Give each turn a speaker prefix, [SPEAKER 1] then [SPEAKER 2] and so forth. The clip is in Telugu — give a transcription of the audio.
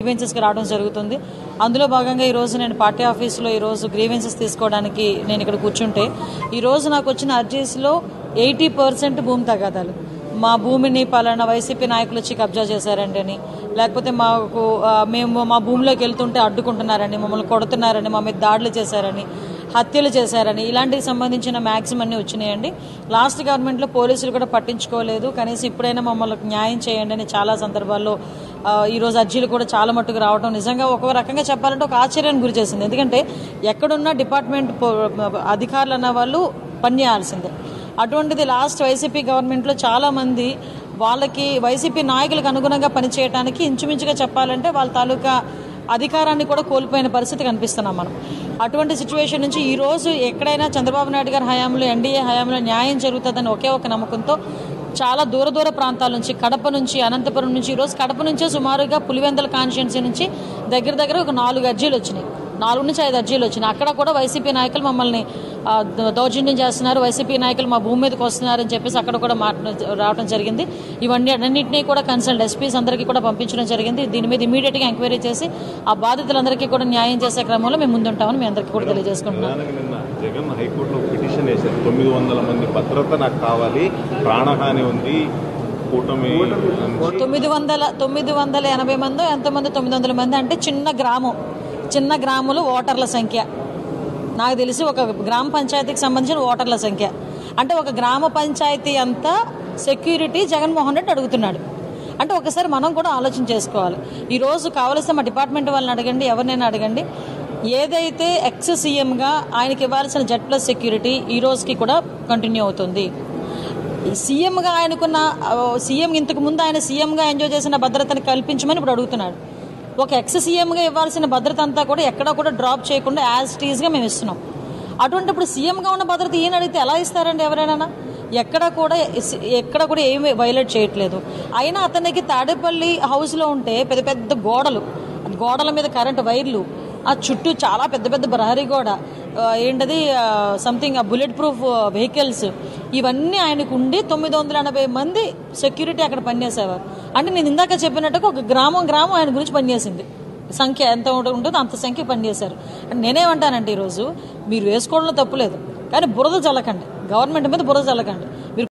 [SPEAKER 1] గ్రీవెన్సెస్కి రావడం జరుగుతుంది. అందులో భాగంగా ఈరోజు నేను పార్టీ ఆఫీస్లో ఈరోజు గ్రీవెన్సెస్ తీసుకోవడానికి నేను ఇక్కడ కూర్చుంటే ఈరోజు నాకు వచ్చిన అర్జీస్లో 80% భూమి తగాదాలు. మా భూమిని పలానా వైసీపీ నాయకులు వచ్చి కబ్జా చేశారండి అని, లేకపోతే మేము మా భూమిలోకి వెళ్తుంటే అడ్డుకుంటున్నారని, మమ్మల్ని కొడుతున్నారని, మా మీద దాడులు చేశారని, హత్యలు చేశారని, ఇలాంటికి సంబంధించిన మ్యాక్సిమం అన్నీ వచ్చినాయండి. లాస్ట్ గవర్నమెంట్లో పోలీసులు కూడా పట్టించుకోలేదు. కనీసం ఇప్పుడైనా మమ్మల్ని న్యాయం చేయండి అని చాలా సందర్భాల్లో ఈరోజు అర్జీలు కూడా చాలా మట్టుకు రావడం నిజంగా ఒక రకంగా చెప్పాలంటే ఒక ఆశ్చర్యానికి గురి చేసింది. ఎందుకంటే ఎక్కడున్న డిపార్ట్మెంట్ అధికారులు అన్న వాళ్ళు పనిచేయాల్సిందే. అటువంటిది లాస్ట్ వైసీపీ గవర్నమెంట్లో చాలామంది వాళ్ళకి వైసీపీ నాయకులకు అనుగుణంగా పనిచేయడానికి ఇంచుమించుగా చెప్పాలంటే వాళ్ళ తాలూకా అధికారాన్ని కూడా కోల్పోయిన పరిస్థితి కనిపిస్తున్నాం మనం. అటువంటి సిచ్యువేషన్ నుంచి ఈరోజు ఎక్కడైనా చంద్రబాబు నాయుడు గారి హయాంలో, ఎన్డీఏ హయాంలో న్యాయం జరుగుతుందని ఒకే ఒక నమ్మకంతో చాలా దూర ప్రాంతాల నుంచి, కడప నుంచి, అనంతపురం నుంచి, ఈరోజు కడప నుంచే సుమారుగా పులివెందుల కాన్స్టిట్యున్సీ నుంచి దగ్గర ఒక 4 అర్జీలు వచ్చినాయి, 4 నుంచి 5 అర్జీలు వచ్చినాయి. అక్కడ కూడా వైసీపీ నాయకులు మమ్మల్ని దౌర్జన్యం చేస్తున్నారు, వైసీపీ నాయకులు మా భూమి మీదకి వస్తున్నారని చెప్పేసి అక్కడ కూడా రావడం జరిగింది. ఇవన్నీ అన్నింటినీ కూడా కన్సల్ట్ ఎస్పీస్ అందరికీ కూడా పంపించడం జరిగింది. దీని మీద ఇమీడియట్గా ఎంక్వైరీ చేసి ఆ బాధితులందరికీ కూడా న్యాయం చేసే క్రమంలో మేము ముందుంటామని మీ అందరికీ కూడా తెలియజేసుకుంటున్నాం.
[SPEAKER 2] జగన్ హైకోర్టులో పిటిషన్ వేశారు, 900 మంది భద్రత నాకు కావాలి, ప్రాణహాని ఉంది,
[SPEAKER 1] 980 మంది ఎంతమంది, 900 మంది అంటే చిన్న గ్రామంలో ఓటర్ల సంఖ్య నాకు తెలిసి ఒక గ్రామ పంచాయతీకి సంబంధించిన ఓటర్ల సంఖ్య అంటే ఒక గ్రామ పంచాయతీ అంతా సెక్యూరిటీ జగన్మోహన్ రెడ్డి అడుగుతున్నాడు అంటే ఒకసారి మనం కూడా ఆలోచన చేసుకోవాలి. ఈరోజు కావలసిన మా డిపార్ట్మెంట్ వాళ్ళని అడగండి, ఎవరినైనా అడగండి, ఏదైతే ఎక్స్ సీఎంగా ఆయనకి ఇవ్వాల్సిన Z+ సెక్యూరిటీ ఈ రోజుకి కూడా కంటిన్యూ అవుతుంది. సీఎంగా ఆయనకున్న సీఎం ఇంతకు ముందు ఆయన సీఎంగా ఎంజాయ్ చేసిన భద్రతను కల్పించమని ఇప్పుడు అడుగుతున్నాడు. ఒక ఎక్స్ సీఎంగా ఇవ్వాల్సిన భద్రత అంతా కూడా ఎక్కడా కూడా డ్రాప్ చేయకుండా యాజ్ ఇట్ ఈజ్గా మేము ఇస్తున్నాం. అటువంటిప్పుడు సీఎంగా ఉన్న భద్రత ఈయన అడిగితే ఎలా ఇస్తారండి ఎవరైనా? ఎక్కడ కూడా ఏమి వైలేట్ చేయట్లేదు. అయినా అతనికి తాడేపల్లి హౌస్లో ఉంటే పెద్ద గోడల మీద కరెంటు వైర్లు, ఆ చుట్టూ చాలా పెద్ద ప్రహరీ గోడ, ఏంటది సంథింగ్ బుల్లెట్ ప్రూఫ్ వెహికల్స్, ఇవన్నీ ఆయనకు ఉండి 980 మంది సెక్యూరిటీ అక్కడ పనిచేసేవారు. అంటే నేను ఇందాక చెప్పినట్టుగా ఒక గ్రామం ఆయన గురించి పనిచేసింది. సంఖ్య ఎంత ఉంటుందో అంత సంఖ్య పనిచేశారు. అంటే నేనేమంటానంటే ఈరోజు మీరు వేసుకోవడంలో తప్పులేదు, కానీ బురద చల్లకండి, గవర్నమెంట్ మీద బురద చల్లకండి. మీరు